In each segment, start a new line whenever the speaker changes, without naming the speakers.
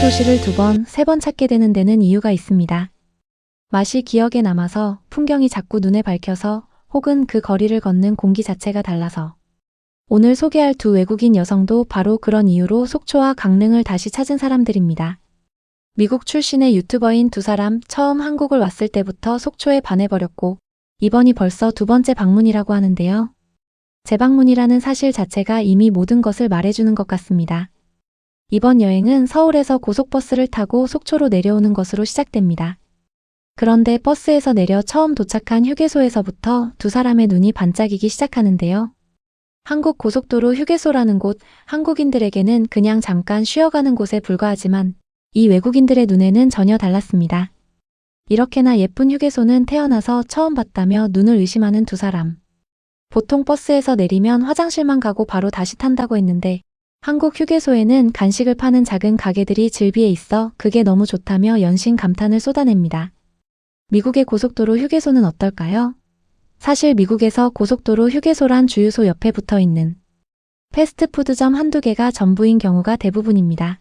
도시를 2번, 3번 찾게 되는 데는 이유가 있습니다. 맛이 기억에 남아서, 풍경이 자꾸 눈에 밝혀서, 혹은 그 거리를 걷는 공기 자체가 달라서. 오늘 소개할 2 외국인 여성도 바로 그런 이유로 속초와 강릉을 다시 찾은 사람들입니다. 미국 출신의 유튜버인 2사람, 처음 한국을 왔을 때부터 속초에 반해버렸고, 이번이 벌써 2번째 방문이라고 하는데요. 재방문이라는 사실 자체가 이미 모든 것을 말해주는 것 같습니다. 이번 여행은 서울에서 고속버스를 타고 속초로 내려오는 것으로 시작됩니다. 그런데 버스에서 내려 처음 도착한 휴게소에서부터 2사람의 눈이 반짝이기 시작하는데요. 한국 고속도로 휴게소라는 곳, 한국인들에게는 그냥 잠깐 쉬어가는 곳에 불과하지만 이 외국인들의 눈에는 전혀 달랐습니다. 이렇게나 예쁜 휴게소는 태어나서 처음 봤다며 눈을 의심하는 2사람. 보통 버스에서 내리면 화장실만 가고 바로 다시 탄다고 했는데 한국 휴게소에는 간식을 파는 작은 가게들이 즐비해 있어 그게 너무 좋다며 연신 감탄을 쏟아냅니다. 미국의 고속도로 휴게소는 어떨까요? 사실 미국에서 고속도로 휴게소란 주유소 옆에 붙어 있는 패스트푸드점 한두 개가 전부인 경우가 대부분입니다.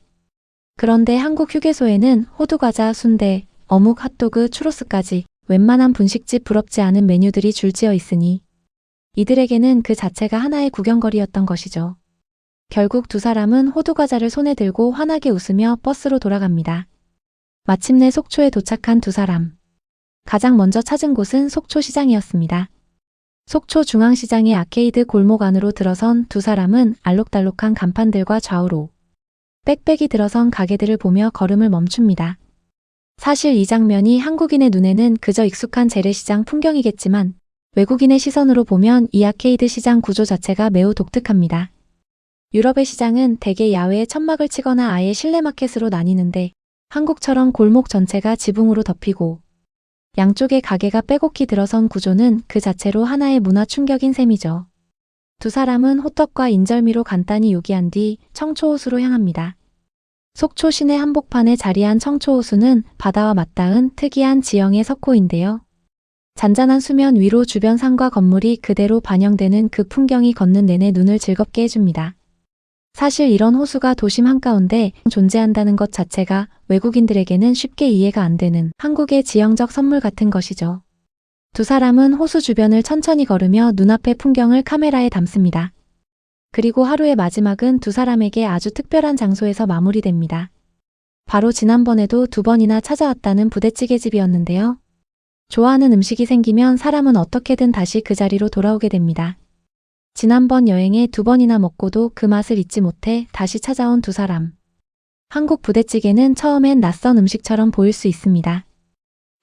그런데 한국 휴게소에는 호두과자, 순대, 어묵, 핫도그, 추로스까지 웬만한 분식집 부럽지 않은 메뉴들이 줄지어 있으니 이들에게는 그 자체가 하나의 구경거리였던 것이죠. 결국 2사람은 호두과자를 손에 들고 환하게 웃으며 버스로 돌아갑니다. 마침내 속초에 도착한 2사람. 가장 먼저 찾은 곳은 속초시장이었습니다. 속초 중앙시장의 아케이드 골목 안으로 들어선 2사람은 알록달록한 간판들과 좌우로 빽빽이 들어선 가게들을 보며 걸음을 멈춥니다. 사실 이 장면이 한국인의 눈에는 그저 익숙한 재래시장 풍경이겠지만 외국인의 시선으로 보면 이 아케이드 시장 구조 자체가 매우 독특합니다. 유럽의 시장은 대개 야외에 천막을 치거나 아예 실내 마켓으로 나뉘는데 한국처럼 골목 전체가 지붕으로 덮이고 양쪽에 가게가 빼곡히 들어선 구조는 그 자체로 하나의 문화 충격인 셈이죠. 2사람은 호떡과 인절미로 간단히 요기한 뒤 청초호수로 향합니다. 속초 시내 한복판에 자리한 청초호수는 바다와 맞닿은 특이한 지형의 석호인데요. 잔잔한 수면 위로 주변 산과 건물이 그대로 반영되는 그 풍경이 걷는 내내 눈을 즐겁게 해줍니다. 사실 이런 호수가 도심 한가운데 존재한다는 것 자체가 외국인들에게는 쉽게 이해가 안 되는 한국의 지형적 선물 같은 것이죠. 2사람은 호수 주변을 천천히 걸으며 눈앞의 풍경을 카메라에 담습니다. 그리고 하루의 마지막은 2사람에게 아주 특별한 장소에서 마무리됩니다. 바로 지난번에도 2번이나 찾아왔다는 부대찌개집이었는데요. 좋아하는 음식이 생기면 사람은 어떻게든 다시 그 자리로 돌아오게 됩니다. 지난번 여행에 2번이나 먹고도 그 맛을 잊지 못해 다시 찾아온 2사람. 한국 부대찌개는 처음엔 낯선 음식처럼 보일 수 있습니다.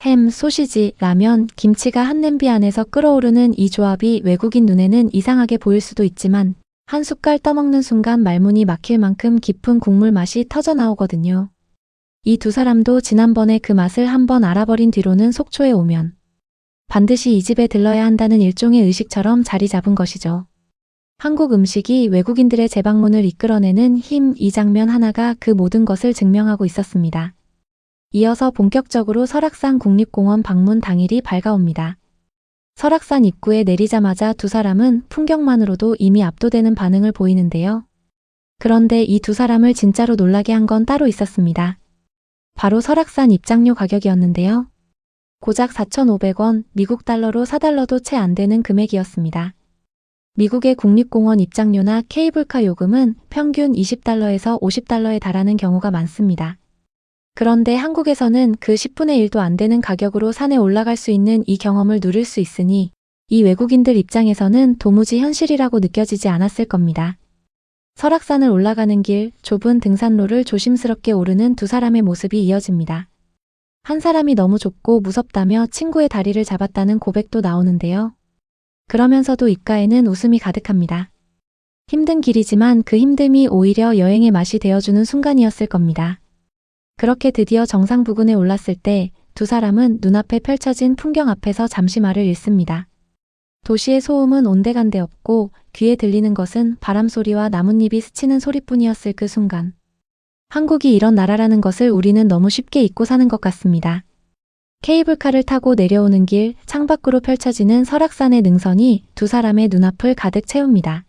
햄, 소시지, 라면, 김치가 한 냄비 안에서 끓어오르는 이 조합이 외국인 눈에는 이상하게 보일 수도 있지만 한 숟갈 떠먹는 순간 말문이 막힐 만큼 깊은 국물 맛이 터져 나오거든요. 이 2사람도 지난번에 그 맛을 한번 알아버린 뒤로는 속초에 오면 반드시 이 집에 들러야 한다는 일종의 의식처럼 자리 잡은 것이죠. 한국 음식이 외국인들의 재방문을 이끌어내는 힘, 이 장면 하나가 그 모든 것을 증명하고 있었습니다. 이어서 본격적으로 설악산 국립공원 방문 당일이 밝아옵니다. 설악산 입구에 내리자마자 2사람은 풍경만으로도 이미 압도되는 반응을 보이는데요. 그런데 이 2사람을 진짜로 놀라게 한 건 따로 있었습니다. 바로 설악산 입장료 가격이었는데요. 고작 4,500원, 미국 달러로 4달러도 채 안 되는 금액이었습니다. 미국의 국립공원 입장료나 케이블카 요금은 평균 20달러에서 50달러에 달하는 경우가 많습니다. 그런데 한국에서는 그 10분의 1도 안 되는 가격으로 산에 올라갈 수 있는 이 경험을 누릴 수 있으니 이 외국인들 입장에서는 도무지 현실이라고 느껴지지 않았을 겁니다. 설악산을 올라가는 길, 좁은 등산로를 조심스럽게 오르는 2사람의 모습이 이어집니다. 한 사람이 너무 좁고 무섭다며 친구의 다리를 잡았다는 고백도 나오는데요. 그러면서도 입가에는 웃음이 가득합니다. 힘든 길이지만 그 힘듦이 오히려 여행의 맛이 되어주는 순간이었을 겁니다. 그렇게 드디어 정상 부근에 올랐을 때 2사람은 눈앞에 펼쳐진 풍경 앞에서 잠시 말을 잃습니다. 도시의 소음은 온데간데 없고 귀에 들리는 것은 바람소리와 나뭇잎이 스치는 소리뿐이었을 그 순간. 한국이 이런 나라라는 것을 우리는 너무 쉽게 잊고 사는 것 같습니다. 케이블카를 타고 내려오는 길, 창밖으로 펼쳐지는 설악산의 능선이 2사람의 눈앞을 가득 채웁니다.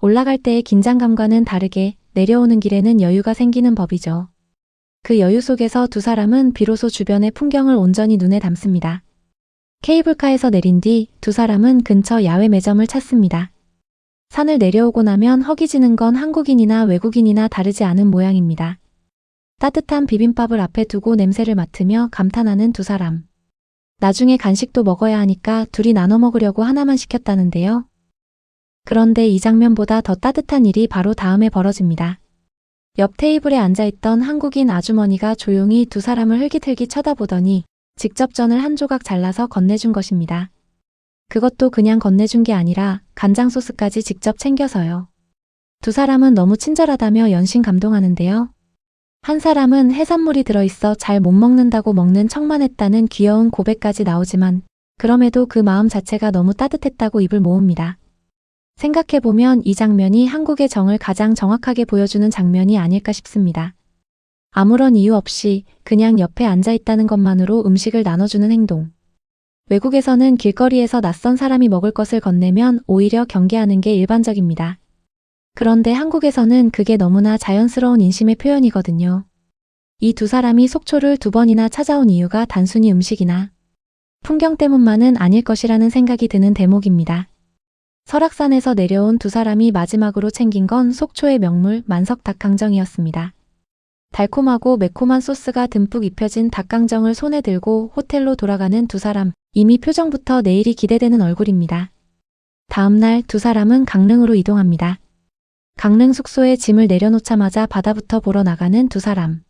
올라갈 때의 긴장감과는 다르게 내려오는 길에는 여유가 생기는 법이죠. 그 여유 속에서 두 사람은 비로소 주변의 풍경을 온전히 눈에 담습니다. 케이블카에서 내린 뒤 두 사람은 근처 야외 매점을 찾습니다. 산을 내려오고 나면 허기지는 건 한국인이나 외국인이나 다르지 않은 모양입니다. 따뜻한 비빔밥을 앞에 두고 냄새를 맡으며 감탄하는 두 사람. 나중에 간식도 먹어야 하니까 둘이 나눠 먹으려고 하나만 시켰다는데요. 그런데 이 장면보다 더 따뜻한 일이 바로 다음에 벌어집니다. 옆 테이블에 앉아있던 한국인 아주머니가 조용히 두 사람을 흘깃흘깃 쳐다보더니 직접 전을 한 조각 잘라서 건네준 것입니다. 그것도 그냥 건네준 게 아니라 간장 소스까지 직접 챙겨서요. 두 사람은 너무 친절하다며 연신 감동하는데요. 한 사람은 해산물이 들어있어 잘 못 먹는다고 먹는 척만 했다는 귀여운 고백까지 나오지만 그럼에도 그 마음 자체가 너무 따뜻했다고 입을 모읍니다. 생각해보면 이 장면이 한국의 정을 가장 정확하게 보여주는 장면이 아닐까 싶습니다. 아무런 이유 없이 그냥 옆에 앉아있다는 것만으로 음식을 나눠주는 행동. 외국에서는 길거리에서 낯선 사람이 먹을 것을 건네면 오히려 경계하는 게 일반적입니다. 그런데 한국에서는 그게 너무나 자연스러운 인심의 표현이거든요. 이 두 사람이 속초를 2번이나 찾아온 이유가 단순히 음식이나 풍경 때문만은 아닐 것이라는 생각이 드는 대목입니다. 설악산에서 내려온 두 사람이 마지막으로 챙긴 건 속초의 명물 만석 닭강정이었습니다. 달콤하고 매콤한 소스가 듬뿍 입혀진 닭강정을 손에 들고 호텔로 돌아가는 두 사람, 이미 표정부터 내일이 기대되는 얼굴입니다. 다음날 두 사람은 강릉으로 이동합니다. 강릉 숙소에 짐을 내려놓자마자 바다부터 보러 나가는 두 사람.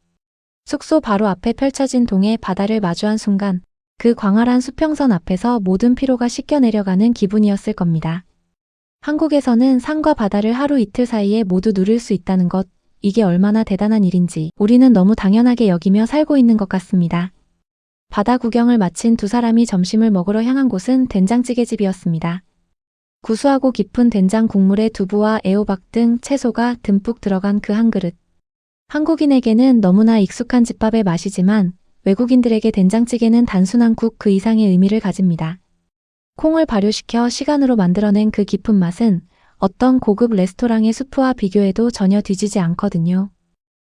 숙소 바로 앞에 펼쳐진 동해 바다를 마주한 순간 그 광활한 수평선 앞에서 모든 피로가 씻겨 내려가는 기분이었을 겁니다. 한국에서는 산과 바다를 하루 이틀 사이에 모두 누릴 수 있다는 것, 이게 얼마나 대단한 일인지 우리는 너무 당연하게 여기며 살고 있는 것 같습니다. 바다 구경을 마친 두 사람이 점심을 먹으러 향한 곳은 된장찌개집이었습니다. 구수하고 깊은 된장 국물에 두부와 애호박 등 채소가 듬뿍 들어간 그 한 그릇. 한국인에게는 너무나 익숙한 집밥의 맛이지만 외국인들에게 된장찌개는 단순한 국 그 이상의 의미를 가집니다. 콩을 발효시켜 시간으로 만들어낸 그 깊은 맛은 어떤 고급 레스토랑의 수프와 비교해도 전혀 뒤지지 않거든요.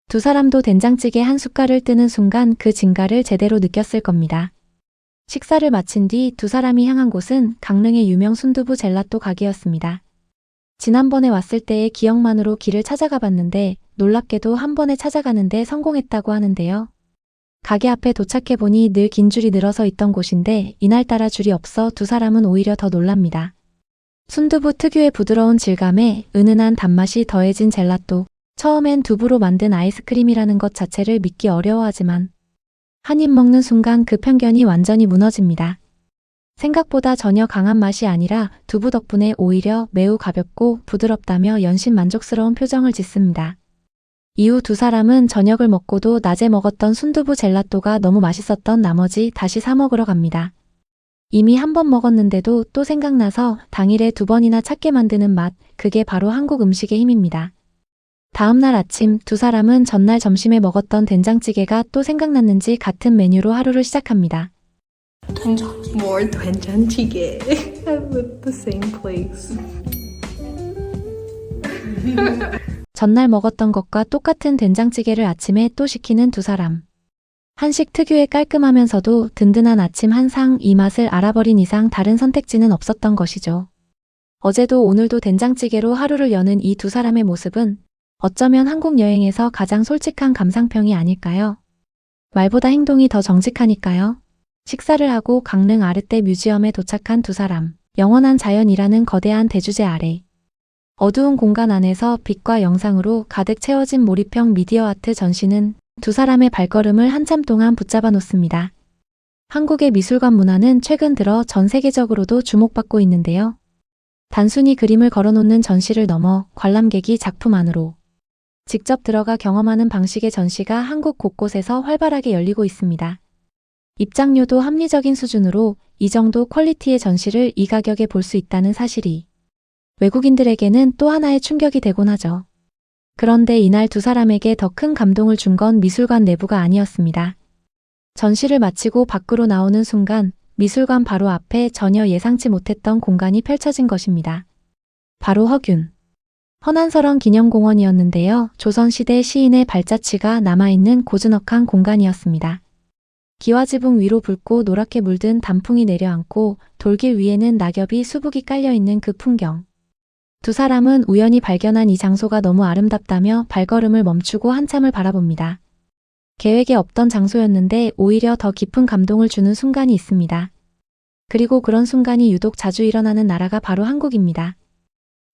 두 사람도 된장찌개 한 숟갈을 뜨는 순간 그 진가를 제대로 느꼈을 겁니다. 식사를 마친 뒤 두 사람이 향한 곳은 강릉의 유명 순두부 젤라또 가게였습니다. 지난번에 왔을 때의 기억만으로 길을 찾아가 봤는데 놀랍게도 한 번에 찾아가는데 성공했다고 하는데요. 가게 앞에 도착해보니 늘 긴 줄이 늘어서 있던 곳인데 이날따라 줄이 없어 두 사람은 오히려 더 놀랍니다. 순두부 특유의 부드러운 질감에 은은한 단맛이 더해진 젤라또, 처음엔 두부로 만든 아이스크림이라는 것 자체를 믿기 어려워하지만 한 입 먹는 순간 그 편견이 완전히 무너집니다. 생각보다 전혀 강한 맛이 아니라 두부 덕분에 오히려 매우 가볍고 부드럽다며 연신 만족스러운 표정을 짓습니다. 이후 두 사람은 저녁을 먹고도 낮에 먹었던 순두부 젤라또가 너무 맛있었던 나머지 다시 사 먹으러 갑니다. 이미 한 번 먹었는데도 또 생각나서 당일에 2번이나 찾게 만드는 맛, 그게 바로 한국 음식의 힘입니다. 다음날 아침 두 사람은 전날 점심에 먹었던 된장찌개가 또 생각났는지 같은 메뉴로 하루를 시작합니다.
More 된장찌개 at the same place.
전날 먹었던 것과 똑같은 된장찌개를 아침에 또 시키는 두 사람. 한식 특유의 깔끔하면서도 든든한 아침 한 상, 이 맛을 알아버린 이상 다른 선택지는 없었던 것이죠. 어제도 오늘도 된장찌개로 하루를 여는 이 두 사람의 모습은 어쩌면 한국 여행에서 가장 솔직한 감상평이 아닐까요? 말보다 행동이 더 정직하니까요. 식사를 하고 강릉 아르떼 뮤지엄에 도착한 두 사람. 영원한 자연이라는 거대한 대주제 아래. 어두운 공간 안에서 빛과 영상으로 가득 채워진 몰입형 미디어 아트 전시는 두 사람의 발걸음을 한참 동안 붙잡아 놓습니다. 한국의 미술관 문화는 최근 들어 전 세계적으로도 주목받고 있는데요. 단순히 그림을 걸어놓는 전시를 넘어 관람객이 작품 안으로 직접 들어가 경험하는 방식의 전시가 한국 곳곳에서 활발하게 열리고 있습니다. 입장료도 합리적인 수준으로 이 정도 퀄리티의 전시를 이 가격에 볼 수 있다는 사실이 외국인들에게는 또 하나의 충격이 되곤 하죠. 그런데 이날 두 사람에게 더 큰 감동을 준 건 미술관 내부가 아니었습니다. 전시를 마치고 밖으로 나오는 순간 미술관 바로 앞에 전혀 예상치 못했던 공간이 펼쳐진 것입니다. 바로 허균. 헌안설원 기념공원이었는데요. 조선시대 시인의 발자취가 남아있는 고즈넉한 공간이었습니다. 기와지붕 위로 붉고 노랗게 물든 단풍이 내려앉고 돌길 위에는 낙엽이 수북이 깔려있는 그 풍경. 두 사람은 우연히 발견한 이 장소가 너무 아름답다며 발걸음을 멈추고 한참을 바라봅니다. 계획에 없던 장소였는데 오히려 더 깊은 감동을 주는 순간이 있습니다. 그리고 그런 순간이 유독 자주 일어나는 나라가 바로 한국입니다.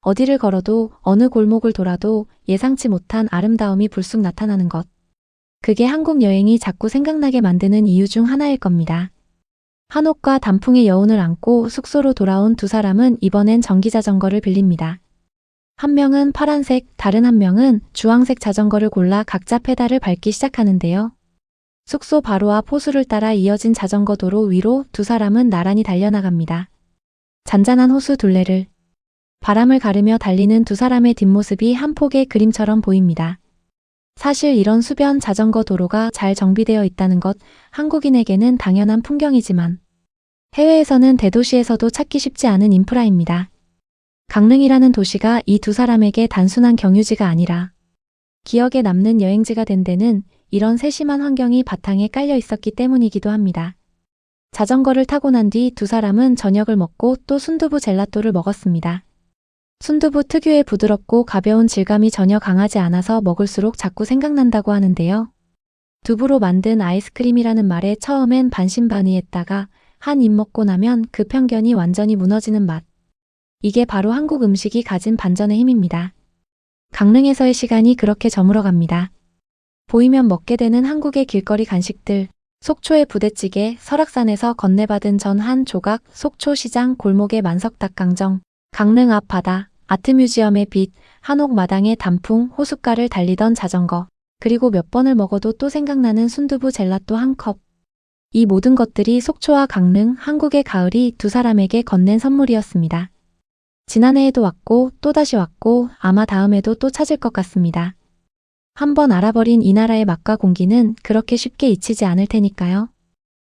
어디를 걸어도 어느 골목을 돌아도 예상치 못한 아름다움이 불쑥 나타나는 것. 그게 한국 여행이 자꾸 생각나게 만드는 이유 중 하나일 겁니다. 한옥과 단풍의 여운을 안고 숙소로 돌아온 두 사람은 이번엔 전기자전거를 빌립니다. 한 명은 파란색, 다른 한 명은 주황색 자전거를 골라 각자 페달을 밟기 시작하는데요. 숙소 바로 앞 호수를 따라 이어진 자전거 도로 위로 두 사람은 나란히 달려나갑니다. 잔잔한 호수 둘레를 바람을 가르며 달리는 두 사람의 뒷모습이 한 폭의 그림처럼 보입니다. 사실 이런 수변 자전거 도로가 잘 정비되어 있다는 것, 한국인에게는 당연한 풍경이지만 해외에서는 대도시에서도 찾기 쉽지 않은 인프라입니다. 강릉이라는 도시가 이 두 사람에게 단순한 경유지가 아니라 기억에 남는 여행지가 된 데는 이런 세심한 환경이 바탕에 깔려 있었기 때문이기도 합니다. 자전거를 타고 난 뒤 두 사람은 저녁을 먹고 또 순두부 젤라또를 먹었습니다. 순두부 특유의 부드럽고 가벼운 질감이 전혀 강하지 않아서 먹을수록 자꾸 생각난다고 하는데요. 두부로 만든 아이스크림이라는 말에 처음엔 반신반의했다가 한 입 먹고 나면 그 편견이 완전히 무너지는 맛. 이게 바로 한국 음식이 가진 반전의 힘입니다. 강릉에서의 시간이 그렇게 저물어 갑니다. 보이면 먹게 되는 한국의 길거리 간식들, 속초의 부대찌개, 설악산에서 건네받은 전 한 조각, 속초시장 골목의 만석닭강정, 강릉 앞 바다, 아트뮤지엄의 빛, 한옥 마당의 단풍, 호숫가를 달리던 자전거, 그리고 몇 번을 먹어도 또 생각나는 순두부 젤라또 한 컵. 이 모든 것들이 속초와 강릉, 한국의 가을이 두 사람에게 건넨 선물이었습니다. 지난해에도 왔고 또다시 왔고 아마 다음에도 또 찾을 것 같습니다. 한번 알아버린 이 나라의 맛과 공기는 그렇게 쉽게 잊히지 않을 테니까요.